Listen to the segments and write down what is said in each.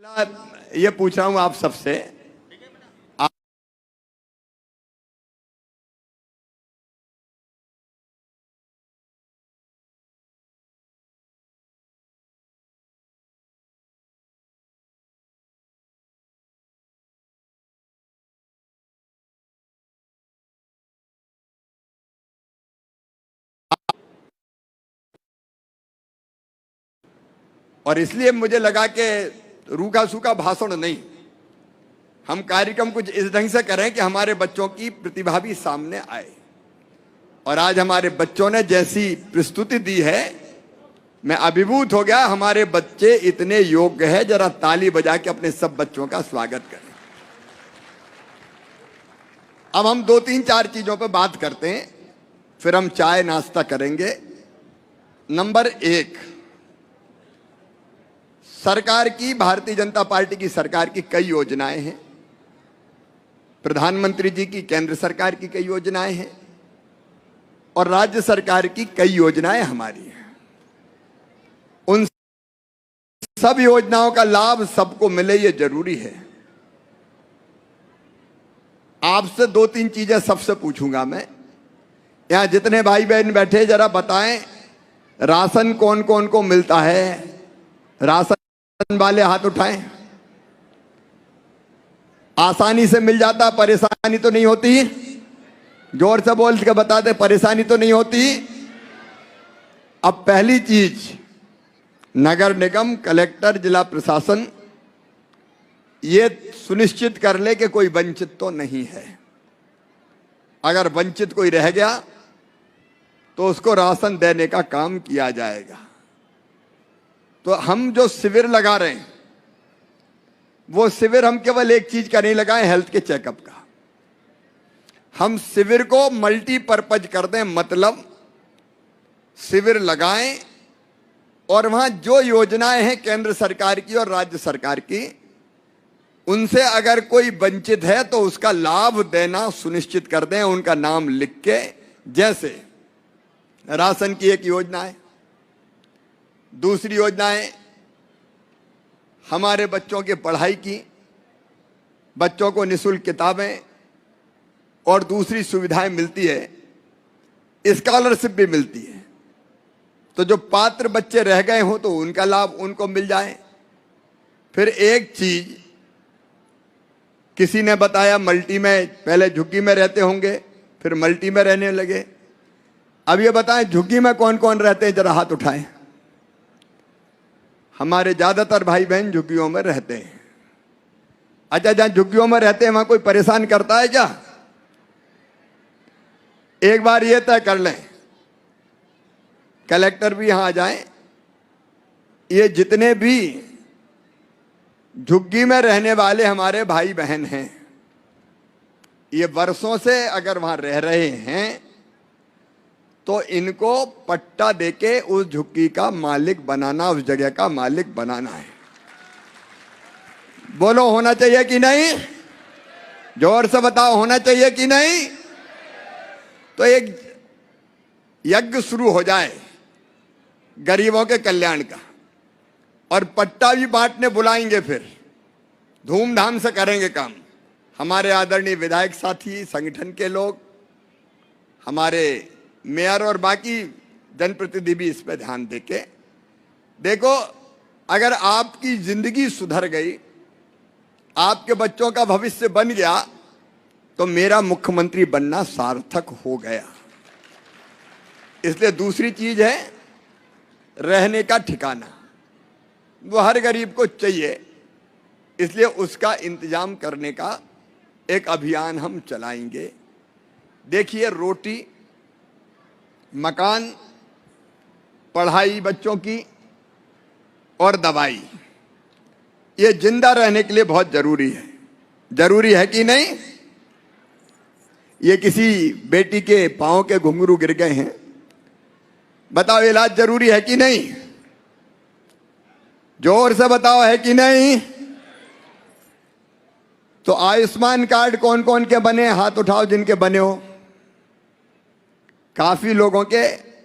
ये पूछ रहा हूं आप सबसे, और इसलिए मुझे लगा कि रूखा सूखा भाषण नहीं, हम कार्यक्रम कुछ इस ढंग से करें कि हमारे बच्चों की प्रतिभा भी सामने आए। और आज हमारे बच्चों ने जैसी प्रस्तुति दी है, मैं अभिभूत हो गया। हमारे बच्चे इतने योग्य हैं, जरा ताली बजा के अपने सब बच्चों का स्वागत करें। अब हम 2-3-4 चीजों पर बात करते हैं, फिर हम चाय नाश्ता करेंगे। नंबर 1, सरकार की, भारतीय जनता पार्टी की सरकार की कई योजनाएं हैं। प्रधानमंत्री जी की, केंद्र सरकार की कई योजनाएं हैं और राज्य सरकार की कई योजनाएं हमारी हैं। उन सब योजनाओं का लाभ सबको मिले, ये जरूरी है। आपसे 2-3 चीजें सबसे पूछूंगा मैं। यहां जितने भाई बहन बैठे, जरा बताएं राशन कौन कौन को मिलता है? राशन वाले हाथ उठाएं। आसानी से मिल जाता, परेशानी तो नहीं होती? जोर से बोल के बता दे, परेशानी तो नहीं होती? अब पहली चीज, नगर निगम, कलेक्टर, जिला प्रशासन ये सुनिश्चित कर ले कि कोई वंचित तो नहीं है। अगर वंचित कोई रह गया तो उसको राशन देने का काम किया जाएगा। तो हम जो शिविर लगा रहे हैं, वो शिविर हम केवल एक चीज का नहीं लगाए, हेल्थ के चेकअप का। हम शिविर को मल्टीपर्पज कर दें, मतलब शिविर लगाएं और वहां जो योजनाएं हैं केंद्र सरकार की और राज्य सरकार की, उनसे अगर कोई वंचित है तो उसका लाभ देना सुनिश्चित कर दें, उनका नाम लिख के। जैसे राशन की एक योजना है, दूसरी योजनाएं हमारे बच्चों की पढ़ाई की, बच्चों को निःशुल्क किताबें और दूसरी सुविधाएं मिलती है, स्कॉलरशिप भी मिलती है। तो जो पात्र बच्चे रह गए हों तो उनका लाभ उनको मिल जाए। फिर एक चीज किसी ने बताया, मल्टी में, पहले झुग्गी में रहते होंगे, फिर मल्टी में रहने लगे। अब ये बताएं झुग्गी में कौन कौन रहते हैं, जरा हाथ उठाएं। हमारे ज्यादातर भाई बहन झुग्गियों में रहते हैं। अच्छा, जहां झुग्गियों में रहते हैं वहां कोई परेशान करता है क्या? एक बार ये तय कर लें, कलेक्टर भी यहां आ जाएं, ये जितने भी झुग्गी में रहने वाले हमारे भाई बहन हैं, ये वर्षों से अगर वहां रह रहे हैं तो इनको पट्टा देके उस झुग्गी का मालिक बनाना, उस जगह का मालिक बनाना है। बोलो, होना चाहिए कि नहीं? जोर से बताओ, होना चाहिए कि नहीं? तो एक यज्ञ शुरू हो जाए गरीबों के कल्याण का, और पट्टा भी बांटने बुलाएंगे, फिर धूमधाम से करेंगे काम। हमारे आदरणीय विधायक साथी, संगठन के लोग, हमारे मेयर और बाकी जनप्रतिनिधि भी इस पर ध्यान देके। देखो, अगर आपकी जिंदगी सुधर गई, आपके बच्चों का भविष्य बन गया, तो मेरा मुख्यमंत्री बनना सार्थक हो गया। इसलिए दूसरी चीज है रहने का ठिकाना, वो हर गरीब को चाहिए। इसलिए उसका इंतजाम करने का एक अभियान हम चलाएंगे। देखिए, रोटी, मकान, पढ़ाई बच्चों की और दवाई, ये जिंदा रहने के लिए बहुत जरूरी है। जरूरी है कि नहीं? ये किसी बेटी के पांव के घुंघरू गिर गए हैं, बताओ इलाज जरूरी है कि नहीं? जोर से बताओ, है कि नहीं? तो आयुष्मान कार्ड कौन कौन के बने, हाथ उठाओ जिनके बने हो। काफी लोगों के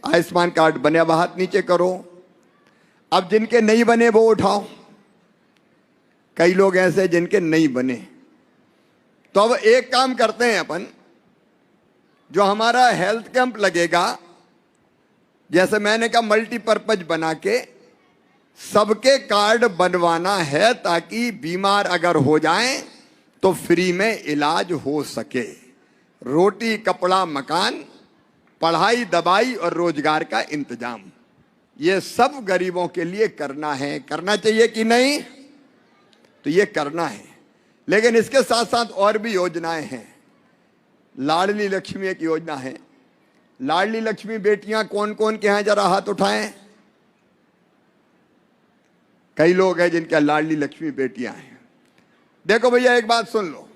आयुष्मान कार्ड बने, अब हाथ नीचे करो। अब जिनके नहीं बने वो उठाओ। कई लोग ऐसे जिनके नहीं बने। तो अब एक काम करते हैं अपन, जो हमारा हेल्थ कैंप लगेगा, जैसे मैंने कहा मल्टीपर्पज बना के सबके कार्ड बनवाना है, ताकि बीमार अगर हो जाएं तो फ्री में इलाज हो सके। रोटी कपड़ा मकान, पढ़ाई दवाई और रोजगार का इंतजाम, ये सब गरीबों के लिए करना है। करना चाहिए कि नहीं? तो ये करना है। लेकिन इसके साथ साथ और भी योजनाएं हैं। लाडली लक्ष्मी एक योजना है। लाडली लक्ष्मी बेटियां कौन कौन के हैं, जरा हाथ उठाएं। कई लोग हैं जिनके लाडली लक्ष्मी बेटियां हैं। देखो भैया, एक बात सुन लो,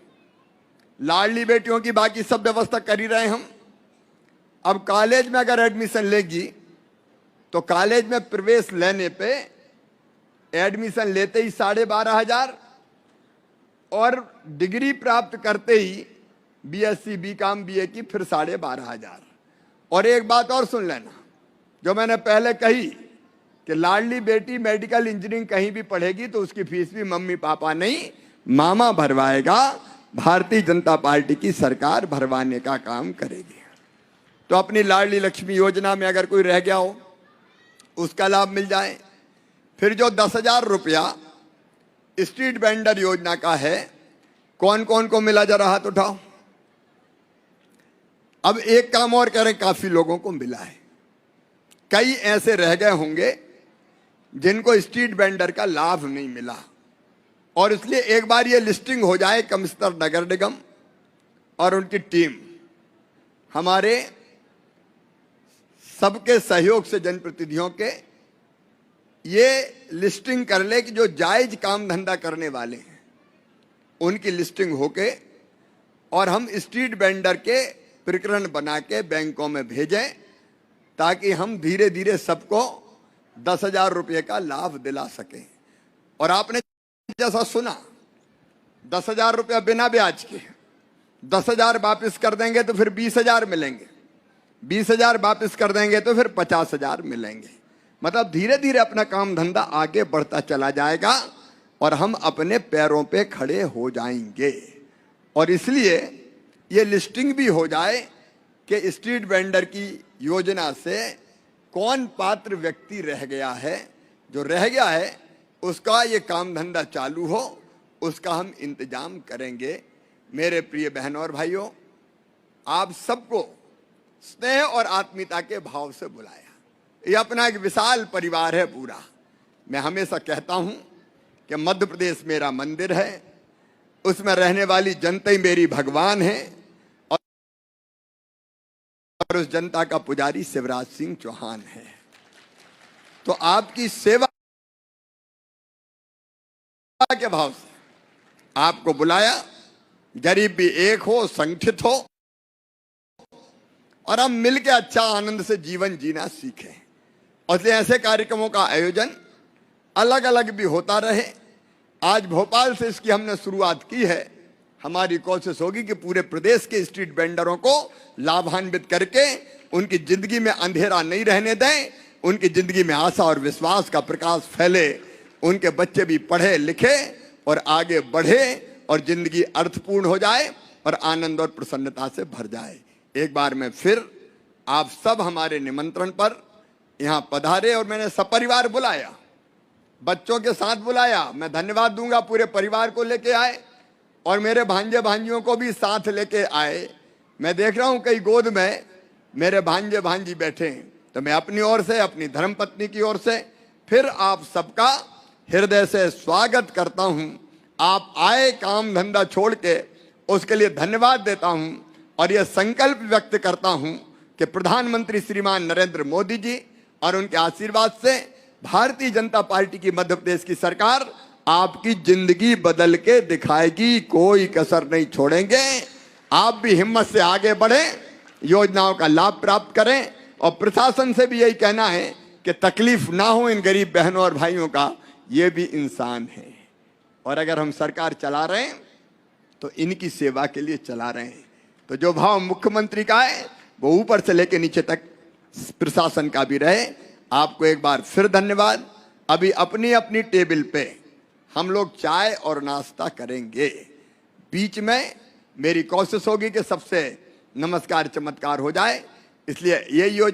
लाडली बेटियों की बाकी सब व्यवस्था कर ही रहे हम। अब कॉलेज में अगर एडमिशन लेगी तो कॉलेज में प्रवेश लेने पे एडमिशन लेते ही 12,500 और डिग्री प्राप्त करते ही बीएससी बीकॉम बीए की फिर 12,500। और एक बात और सुन लेना, जो मैंने पहले कही कि लाडली बेटी मेडिकल इंजीनियरिंग कहीं भी पढ़ेगी तो उसकी फीस भी मम्मी पापा नहीं, मामा भरवाएगा। भारतीय जनता पार्टी की सरकार भरवाने का काम करेगी। तो अपनी लाडली लक्ष्मी योजना में अगर कोई रह गया हो, उसका लाभ मिल जाए। फिर जो 10,000 रुपया स्ट्रीट वेंडर योजना का है, कौन कौन को मिला, जरा हाथ उठाओ। अब एक काम और करें, काफी लोगों को मिला है। कई ऐसे रह गए होंगे जिनको स्ट्रीट वेंडर का लाभ नहीं मिला, और इसलिए एक बार ये लिस्टिंग हो जाए कमिश्नर नगर निगम और उनकी टीम हमारे सबके सहयोग से, जनप्रतिनिधियों के, ये लिस्टिंग कर ले कि जो जायज काम धंधा करने वाले हैं उनकी लिस्टिंग होके, और हम स्ट्रीट वेंडर के प्रकरण बना के बैंकों में भेजें, ताकि हम धीरे धीरे सबको 10,000 रुपये का लाभ दिला सकें। और आपने जैसा सुना, 10,000 रुपया बिना ब्याज के, 10,000 वापिस कर देंगे तो फिर 20,000 मिलेंगे, 20,000 वापिस कर देंगे तो फिर 50,000 मिलेंगे। मतलब धीरे धीरे अपना काम धंधा आगे बढ़ता चला जाएगा और हम अपने पैरों पे खड़े हो जाएंगे। और इसलिए ये लिस्टिंग भी हो जाए कि स्ट्रीट वेंडर की योजना से कौन पात्र व्यक्ति रह गया है। जो रह गया है उसका ये काम धंधा चालू हो, उसका हम इंतजाम करेंगे। मेरे प्रिय बहनों और भाइयों, आप सबको स्नेह और आत्मीयता के भाव से बुलाया। ये अपना एक विशाल परिवार है पूरा। मैं हमेशा कहता हूं कि मध्य प्रदेश मेरा मंदिर है, उसमें रहने वाली जनता ही मेरी भगवान है, और उस जनता का पुजारी शिवराज सिंह चौहान है। तो आपकी सेवा के भाव से आपको बुलाया। गरीब भी एक हो, संगठित हो, और हम मिलकर अच्छा आनंद से जीवन जीना सीखें। और इसलिए ऐसे कार्यक्रमों का आयोजन अलग अलग भी होता रहे। आज भोपाल से इसकी हमने शुरुआत की है। हमारी कोशिश होगी कि पूरे प्रदेश के स्ट्रीट वेंडरों को लाभान्वित करके उनकी जिंदगी में अंधेरा नहीं रहने दें, उनकी जिंदगी में आशा और विश्वास का प्रकाश फैले, उनके बच्चे भी पढ़े लिखे और आगे बढ़े और जिंदगी अर्थपूर्ण हो जाए और आनंद और प्रसन्नता से भर जाए। एक बार मैं फिर आप सब हमारे निमंत्रण पर यहाँ पधारे, और मैंने सपरिवार बुलाया, बच्चों के साथ बुलाया। मैं धन्यवाद दूंगा, पूरे परिवार को लेके आए और मेरे भांजे भांजियों को भी साथ लेके आए। मैं देख रहा हूं कई गोद में मेरे भांजे भांजी बैठे हैं, तो मैं अपनी ओर से, अपनी धर्मपत्नी की ओर से फिर आप सबका हृदय से स्वागत करता हूं। आप आए काम धंधा छोड़ के, उसके लिए धन्यवाद देता हूं और यह संकल्प व्यक्त करता हूं कि प्रधानमंत्री श्रीमान नरेंद्र मोदी जी और उनके आशीर्वाद से भारतीय जनता पार्टी की मध्य प्रदेश की सरकार आपकी जिंदगी बदल के दिखाएगी। कोई कसर नहीं छोड़ेंगे। आप भी हिम्मत से आगे बढ़ें, योजनाओं का लाभ प्राप्त करें, और प्रशासन से भी यही कहना है कि तकलीफ ना हो इन गरीब बहनों और भाइयों का, ये भी इंसान है। और अगर हम सरकार चला रहे हैं तो इनकी सेवा के लिए चला रहे हैं। तो जो भाव मुख्यमंत्री का है वो ऊपर से लेकर नीचे तक प्रशासन का भी रहे। आपको एक बार फिर धन्यवाद। अभी अपनी अपनी टेबल पे हम लोग चाय और नाश्ता करेंगे। बीच में मेरी कोशिश होगी कि सबसे नमस्कार चमत्कार हो जाए, इसलिए ये योजना